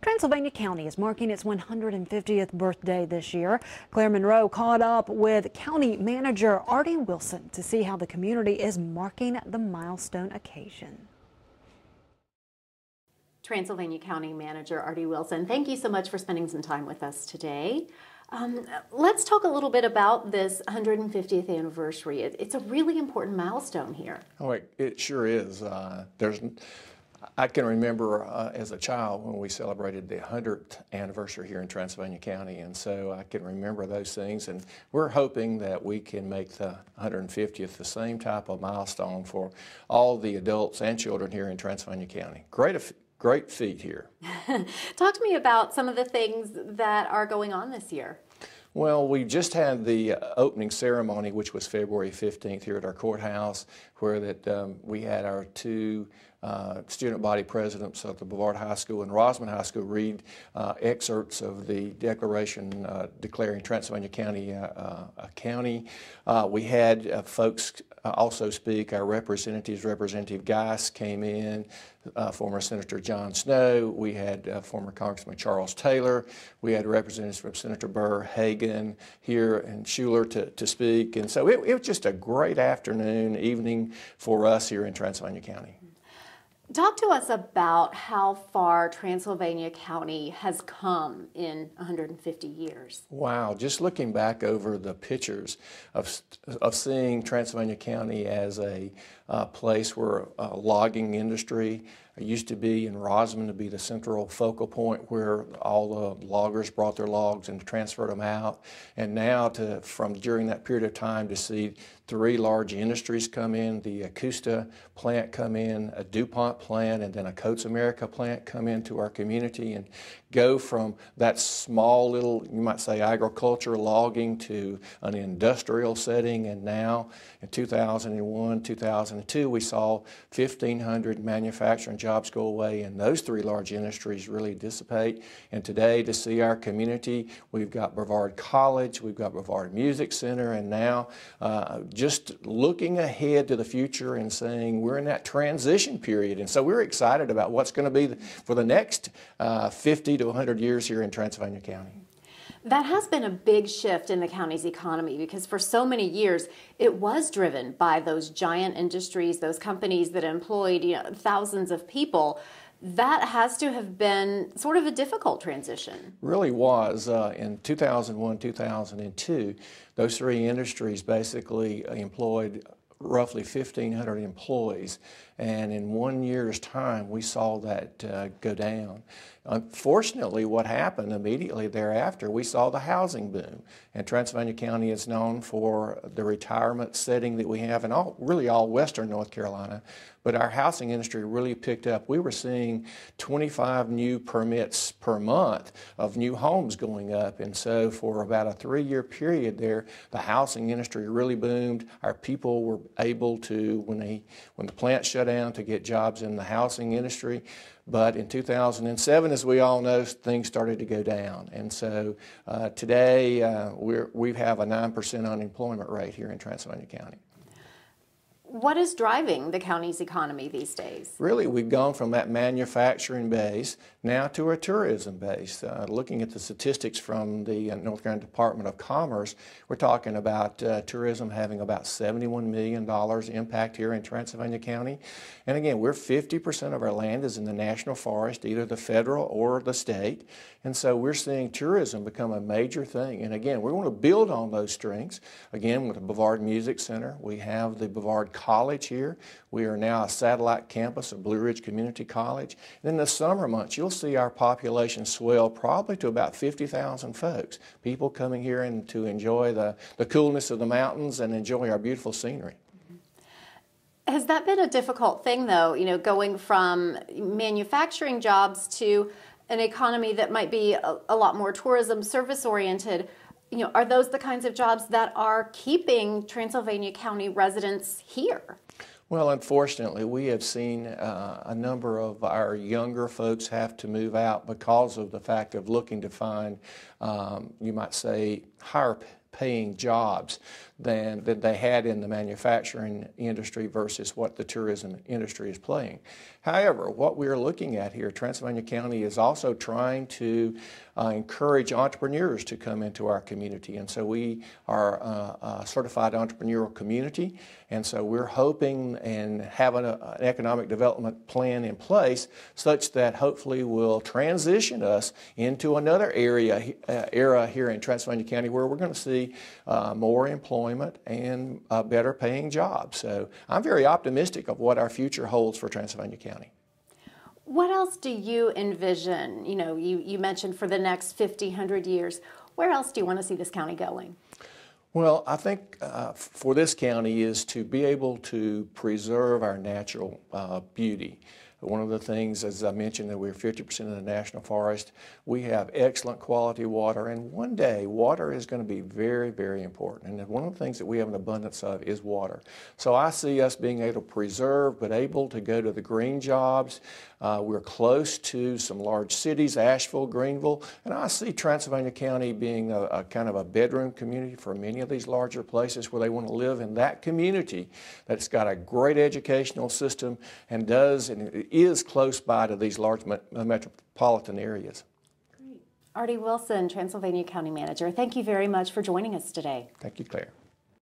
Transylvania County is marking its 150th birthday this year. Claire Monroe caught up with County Manager Artie Wilson to see how the community is marking the milestone occasion. Transylvania County Manager Artie Wilson, thank you so much for spending some time with us today. Let's talk a little bit about this 150th anniversary. It's a really important milestone here. Oh, it sure is. I can remember as a child when we celebrated the 100th anniversary here in Transylvania County, and so I can remember those things, and we're hoping that we can make the 150th the same type of milestone for all the adults and children here in Transylvania County. Great feat here. Talk to me about some of the things that are going on this year. Well, we just had the opening ceremony, which was February 15th here at our courthouse, where we had our two student body presidents of the Brevard High School and Rosamond High School read excerpts of the Declaration declaring Transylvania County a county. We had folks also speak. Our representatives, Representative Geis came in, former Senator John Snow. We had former Congressman Charles Taylor. We had representatives from Senator Burr, Hagan here, and Schuler to speak. And so it was just a great afternoon, evening for us here in Transylvania County. Talk to us about how far Transylvania County has come in 150 years. Wow, just looking back over the pictures of seeing Transylvania County as a place where logging industry used to be, in Rosamond to be the central focal point where all the loggers brought their logs and transferred them out, and now from during that period of time to see three large industries come in, the Augusta plant come in, a DuPont plant, and then a Coats America plant come into our community, and go from that small little, you might say, agriculture logging to an industrial setting. And now in 2001, 2002, we saw 1,500 manufacturing jobs go away, and those three large industries really dissipate. And today, to see our community, we've got Brevard College, we've got Brevard Music Center, and now just looking ahead to the future and saying we're in that transition period. And so we're excited about what's going to be for the next 50 to 100 years here in Transylvania County. That has been a big shift in the county's economy, because for so many years it was driven by those giant industries, those companies that employed thousands of people. That has to have been sort of a difficult transition. Really was. In 2001, 2002, those three industries basically employed roughly 1,500 employees, and in 1 year's time we saw that go down. Unfortunately, what happened immediately thereafter, we saw the housing boom, and Transylvania County is known for the retirement setting that we have in really all western North Carolina, but our housing industry really picked up. We were seeing 25 new permits per month of new homes going up, and so for about a 3-year period there, the housing industry really boomed. Our people were able to, when the plant shut down, to get jobs in the housing industry. But in 2007, as we all know, things started to go down. And so today we have a 9% unemployment rate here in Transylvania County. What is driving the county's economy these days? Really, we've gone from that manufacturing base now to a tourism base. Looking at the statistics from the North Carolina Department of Commerce, we're talking about tourism having about $71 million impact here in Transylvania County. And again, we're 50% of our land is in the national forest, either the federal or the state. And so we're seeing tourism become a major thing. And again, we want to build on those strengths. Again, with the Brevard Music Center, we have the Brevard College here. We are now a satellite campus of Blue Ridge Community College. And in the summer months, you'll see our population swell probably to about 50,000 folks. People coming here and to enjoy the coolness of the mountains and enjoy our beautiful scenery. Has that been a difficult thing, though, going from manufacturing jobs to an economy that might be a lot more tourism service-oriented? Are those the kinds of jobs that are keeping Transylvania County residents here? Well, unfortunately, we have seen a number of our younger folks have to move out because of the fact of looking to find, you might say, higher paying jobs than they had in the manufacturing industry versus what the tourism industry is playing. However, what we're looking at here, Transylvania County is also trying to encourage entrepreneurs to come into our community. And so we are a certified entrepreneurial community. And so we're hoping and having an economic development plan in place such that hopefully will transition us into another era here in Transylvania County where we're going to see more employment and better paying jobs. So I'm very optimistic of what our future holds for Transylvania County. What else do you envision? You know, you mentioned for the next 50, 100 years. Where else do you want to see this county going? Well, I think for this county is to be able to preserve our natural beauty. One of the things, as I mentioned, that we're 50% of the national forest. We have excellent quality water, and one day water is going to be very, very important. And one of the things that we have an abundance of is water. So I see us being able to preserve, but able to go to the green jobs. We're close to some large cities, Asheville, Greenville, and I see Transylvania County being a kind of a bedroom community for many of these larger places where they want to live in that community that's got a great educational system and is close by to these large metropolitan areas. Great. Artie Wilson, Transylvania County Manager, thank you very much for joining us today. Thank you, Claire.